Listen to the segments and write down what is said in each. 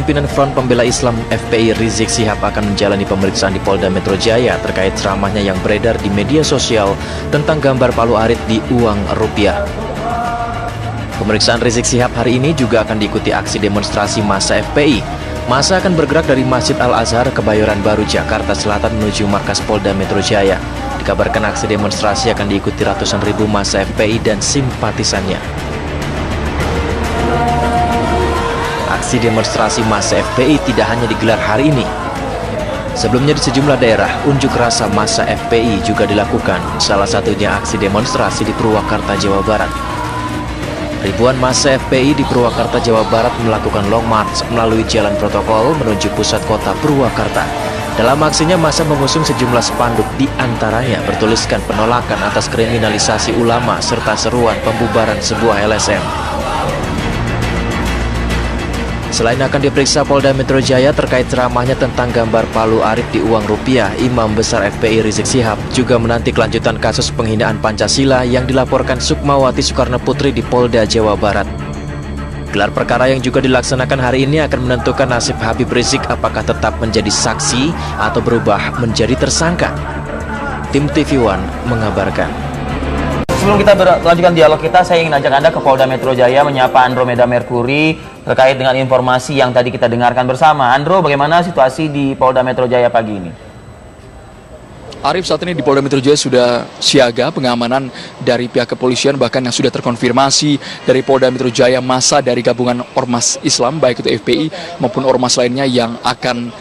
Pimpinan Front Pembela Islam FPI Rizik Syihab akan menjalani pemeriksaan di Polda Metro Jaya terkait ceramahnya yang beredar di media sosial tentang gambar Palu Arit di uang rupiah. Pemeriksaan Rizik Syihab hari ini juga akan diikuti aksi demonstrasi massa FPI. Massa akan bergerak dari Masjid Al-Azhar, Kebayoran Baru, Jakarta Selatan menuju markas Polda Metro Jaya. Dikabarkan aksi demonstrasi akan diikuti ratusan ribu massa FPI dan simpatisannya. Aksi demonstrasi massa FPI tidak hanya digelar hari ini. Sebelumnya di sejumlah daerah, unjuk rasa massa FPI juga dilakukan, salah satunya aksi demonstrasi di Purwakarta, Jawa Barat. Ribuan massa FPI di Purwakarta, Jawa Barat melakukan long march melalui jalan protokol menuju pusat kota Purwakarta. Dalam aksinya, massa mengusung sejumlah spanduk, di antaranya bertuliskan penolakan atas kriminalisasi ulama serta seruan pembubaran sebuah LSM. Selain akan diperiksa Polda Metro Jaya terkait ceramahnya tentang gambar Palu Arit di uang rupiah, Imam Besar FPI Rizik Syihab juga menanti kelanjutan kasus penghinaan Pancasila yang dilaporkan Sukmawati Soekarno Putri di Polda Jawa Barat. Gelar perkara yang juga dilaksanakan hari ini akan menentukan nasib Habib Rizik apakah tetap menjadi saksi atau berubah menjadi tersangka. Tim TV One mengabarkan. Sebelum kita melanjutkan dialog kita, saya ingin ajak Anda ke Polda Metro Jaya menyapa Andromeda Mercury terkait dengan informasi yang tadi kita dengarkan bersama. Andro, bagaimana situasi di Polda Metro Jaya pagi ini? Arif, saat ini di Polda Metro Jaya sudah siaga pengamanan dari pihak kepolisian, bahkan yang sudah terkonfirmasi dari Polda Metro Jaya massa dari gabungan Ormas Islam, baik itu FPI maupun ormas lainnya yang akan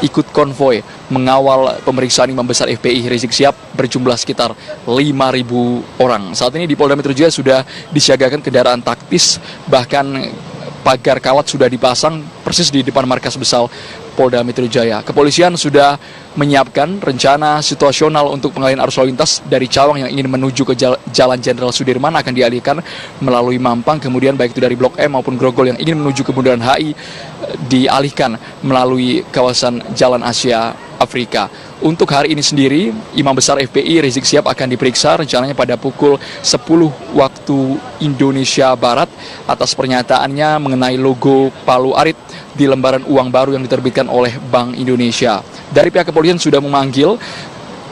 ikut konvoy mengawal pemeriksaan Imam Besar FPI Rizik Syihab berjumlah sekitar 5.000 orang. Saat ini di Polda Metro Jaya sudah disiagakan kendaraan taktis, bahkan pagar kawat sudah dipasang persis di depan markas besar Polda Metro Jaya. Kepolisian sudah menyiapkan rencana situasional untuk pengalihan arus lalu lintas dari Cawang yang ingin menuju ke Jalan Jenderal Sudirman akan dialihkan melalui Mampang, kemudian baik itu dari Blok M maupun Grogol yang ingin menuju ke Bundaran HI dialihkan melalui kawasan Jalan Asia Afrika. Untuk hari ini sendiri, Imam Besar FPI Rizik Syihab akan diperiksa rencananya pada pukul 10 waktu Indonesia Barat atas pernyataannya mengenai logo Palu Arit di lembaran uang baru yang diterbitkan oleh Bank Indonesia. Dari pihak kepolisian sudah memanggil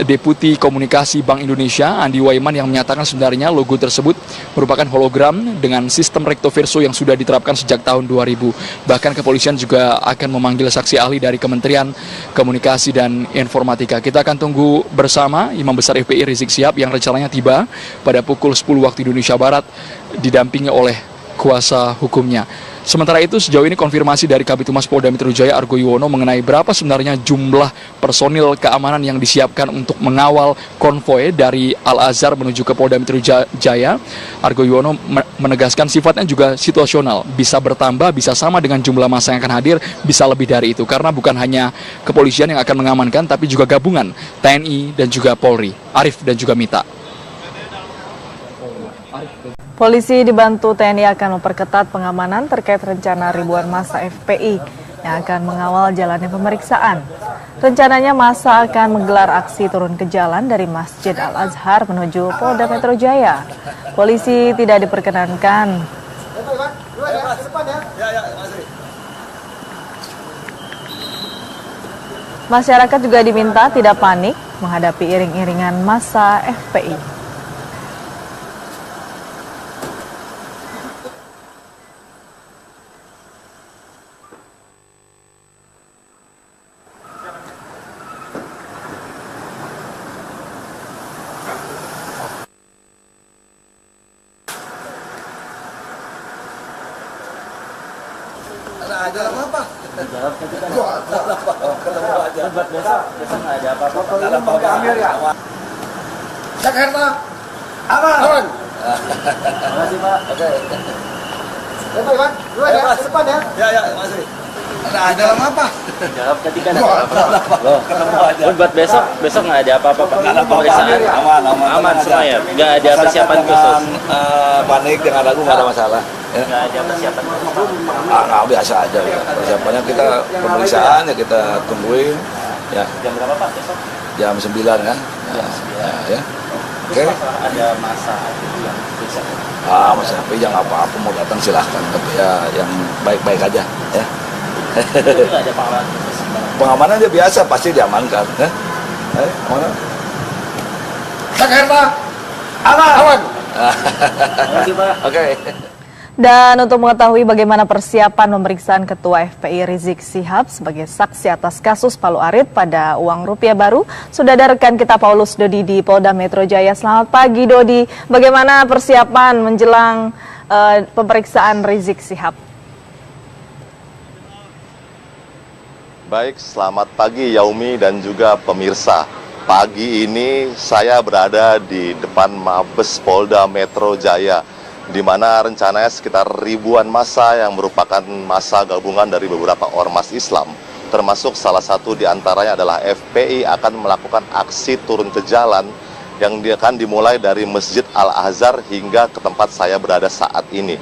Deputi Komunikasi Bank Indonesia, Andi Waiman, yang menyatakan sebenarnya logo tersebut merupakan hologram dengan sistem recto verso yang sudah diterapkan sejak tahun 2000. Bahkan kepolisian juga akan memanggil saksi ahli dari Kementerian Komunikasi dan Informatika. Kita akan tunggu bersama Imam Besar FPI Rizik Syihab yang rencananya tiba pada pukul 10 waktu Indonesia Barat didampingi oleh kuasa hukumnya. Sementara itu, sejauh ini konfirmasi dari Kabid Humas Polda Metro Jaya Argo Yuwono mengenai berapa sebenarnya jumlah personil keamanan yang disiapkan untuk mengawal konvoy dari Al-Azhar menuju ke Polda Metro Jaya. Argo Yuwono menegaskan sifatnya juga situasional, bisa bertambah, bisa sama dengan jumlah massa yang akan hadir, bisa lebih dari itu. Karena bukan hanya kepolisian yang akan mengamankan, tapi juga gabungan TNI dan juga Polri. Arif dan juga Mita. Polisi dibantu TNI akan memperketat pengamanan terkait rencana ribuan massa FPI yang akan mengawal jalannya pemeriksaan. Rencananya massa akan menggelar aksi turun ke jalan dari Masjid Al-Azhar menuju Polda Metro Jaya. Polisi tidak diperkenankan. Masyarakat juga diminta tidak panik menghadapi iring-iringan massa FPI. Ada apa? Jawab ketika ketemu aja. Besok nggak ada apa-apa. Kalau mau ambil ya. Jakarta. Aman. Terima kasih, Pak. Oke. Depan, Pak. Dua ya, depan ya. Ya, makasih. Ada apa? Jawab ketika ada apa-apa. Loh, ketemu aja. Buat besok nggak ada apa-apa, Pak. Nggak ada apa-apa. Pemeriksaan aman semua ya. Nggak ada persiapan khusus. Panik dengan lagu nggak ada masalah. Ya. Nggak ada persiapan khusus. Biasa aja. Ya. Persiapannya kita pemeriksaan ya kita tungguin. Ya. Jam berapa, Pak, besok? Jam 9 kan. Jam 9. Ya. Oke. Ada masa yang periksa. Mas FPI yang apa-apa mau datang silahkan. Tapi ya yang baik-baik aja. Ya. Pengamanan dia biasa, pasti diamankan. Mana? Jakarta, aman. Oke. Dan untuk mengetahui bagaimana persiapan pemeriksaan Ketua FPI Rizik Syihab sebagai saksi atas kasus Palu Arit pada uang rupiah baru, sudah ada rekan kita Paulus Dodi di Polda Metro Jaya. Selamat pagi Dodi, bagaimana persiapan menjelang pemeriksaan Rizik Syihab? Baik, selamat pagi Yaumi dan juga pemirsa. Pagi ini saya berada di depan Mabes Polda Metro Jaya, di mana rencananya sekitar ribuan massa yang merupakan massa gabungan dari beberapa ormas Islam, termasuk salah satu di antaranya adalah FPI, akan melakukan aksi turun ke jalan yang akan dimulai dari Masjid Al-Azhar hingga ke tempat saya berada saat ini.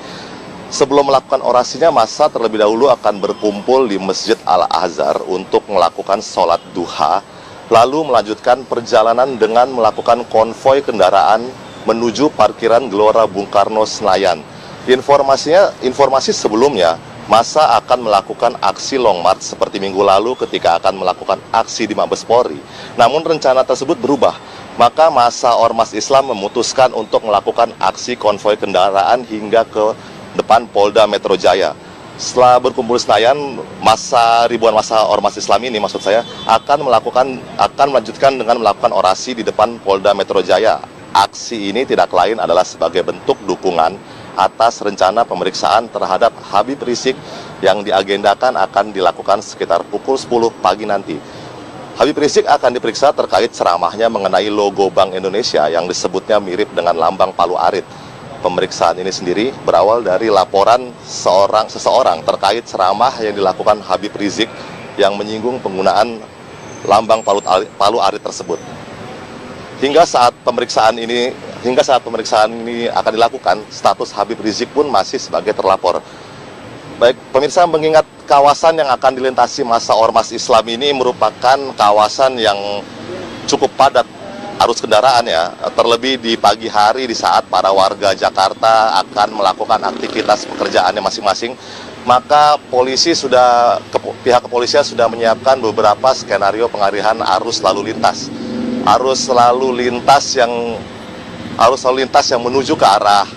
Sebelum melakukan orasinya, massa terlebih dahulu akan berkumpul di Masjid Al-Azhar untuk melakukan sholat duha, lalu melanjutkan perjalanan dengan melakukan konvoi kendaraan menuju parkiran Gelora Bung Karno Senayan. Informasi sebelumnya, massa akan melakukan aksi long march seperti minggu lalu ketika akan melakukan aksi di Mabes Polri. Namun rencana tersebut berubah, maka massa Ormas Islam memutuskan untuk melakukan aksi konvoi kendaraan hingga ke depan Polda Metro Jaya. Setelah berkumpul Senayan, ribuan massa Ormas Islam ini maksud saya akan melanjutkan dengan melakukan orasi di depan Polda Metro Jaya. Aksi ini tidak lain adalah sebagai bentuk dukungan atas rencana pemeriksaan terhadap Habib Rizik yang diagendakan akan dilakukan sekitar pukul 10 pagi nanti. Habib Rizik akan diperiksa terkait ceramahnya mengenai logo Bank Indonesia yang disebutnya mirip dengan lambang Palu Arit. Pemeriksaan ini sendiri berawal dari laporan seseorang terkait ceramah yang dilakukan Habib Rizik yang menyinggung penggunaan lambang Palu Arit tersebut. Hingga saat pemeriksaan ini akan dilakukan, status Habib Rizik pun masih sebagai terlapor. Baik, pemirsa, mengingat kawasan yang akan dilintasi massa Ormas Islam ini merupakan kawasan yang cukup padat arus kendaraan ya, terlebih di pagi hari di saat para warga Jakarta akan melakukan aktivitas pekerjaannya masing-masing, maka pihak kepolisian sudah menyiapkan beberapa skenario pengalihan arus lalu lintas. Arus lalu lintas yang menuju ke arah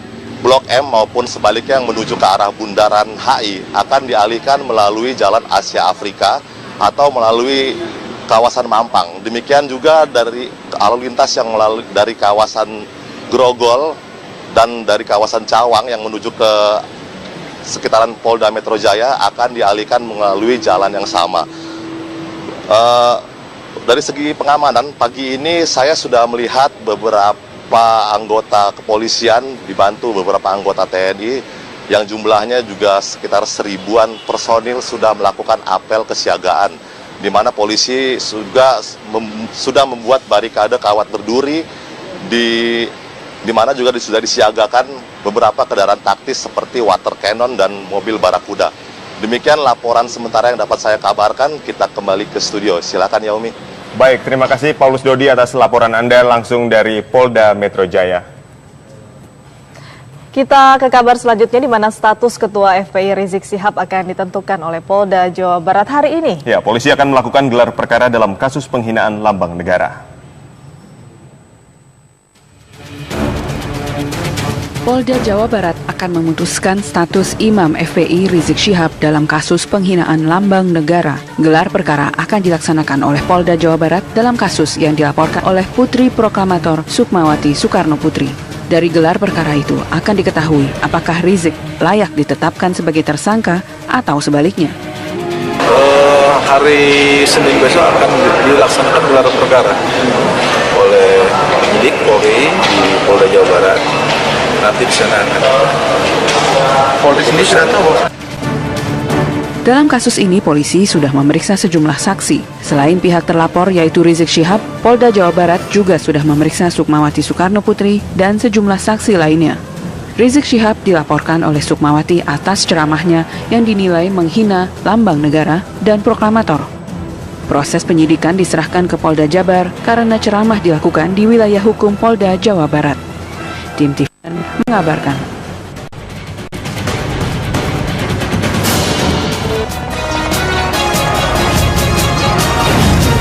Blok M maupun sebaliknya yang menuju ke arah Bundaran HI akan dialihkan melalui Jalan Asia Afrika atau melalui kawasan Mampang. Demikian juga dari lalu lintas yang dari kawasan Grogol dan dari kawasan Cawang yang menuju ke sekitaran Polda Metro Jaya akan dialihkan melalui jalan yang sama. Dari segi pengamanan, pagi ini saya sudah melihat beberapa anggota kepolisian dibantu beberapa anggota TNI yang jumlahnya juga sekitar 1000-an personil sudah melakukan apel kesiagaan, di mana polisi sudah membuat barikade kawat berduri, di mana juga sudah disiagakan beberapa kendaraan taktis seperti water cannon dan mobil barakuda. Demikian laporan sementara yang dapat saya kabarkan. Kita kembali ke studio. Silakan Yaumi. Baik, terima kasih Paulus Dodi atas laporan Anda langsung dari Polda Metro Jaya. Kita ke kabar selanjutnya, di mana status Ketua FPI Rizik Syihab akan ditentukan oleh Polda Jawa Barat hari ini. Ya, polisi akan melakukan gelar perkara dalam kasus penghinaan lambang negara. Polda Jawa Barat akan memutuskan status Imam FPI Rizik Syihab dalam kasus penghinaan lambang negara. Gelar perkara akan dilaksanakan oleh Polda Jawa Barat dalam kasus yang dilaporkan oleh Putri Proklamator Sukmawati Soekarno Putri. Dari gelar perkara itu akan diketahui apakah Rizik layak ditetapkan sebagai tersangka atau sebaliknya. Hari Senin besok akan dilaksanakan gelar perkara oleh penyidik Polri di Polda Jawa Barat. Nanti di sana Polri sendiri sudah tahu. Dalam kasus ini, polisi sudah memeriksa sejumlah saksi. Selain pihak terlapor yaitu Rizik Syihab, Polda Jawa Barat juga sudah memeriksa Sukmawati Soekarno Putri dan sejumlah saksi lainnya. Rizik Syihab dilaporkan oleh Sukmawati atas ceramahnya yang dinilai menghina lambang negara dan proklamator. Proses penyidikan diserahkan ke Polda Jabar karena ceramah dilakukan di wilayah hukum Polda Jawa Barat. Tim TV mengabarkan.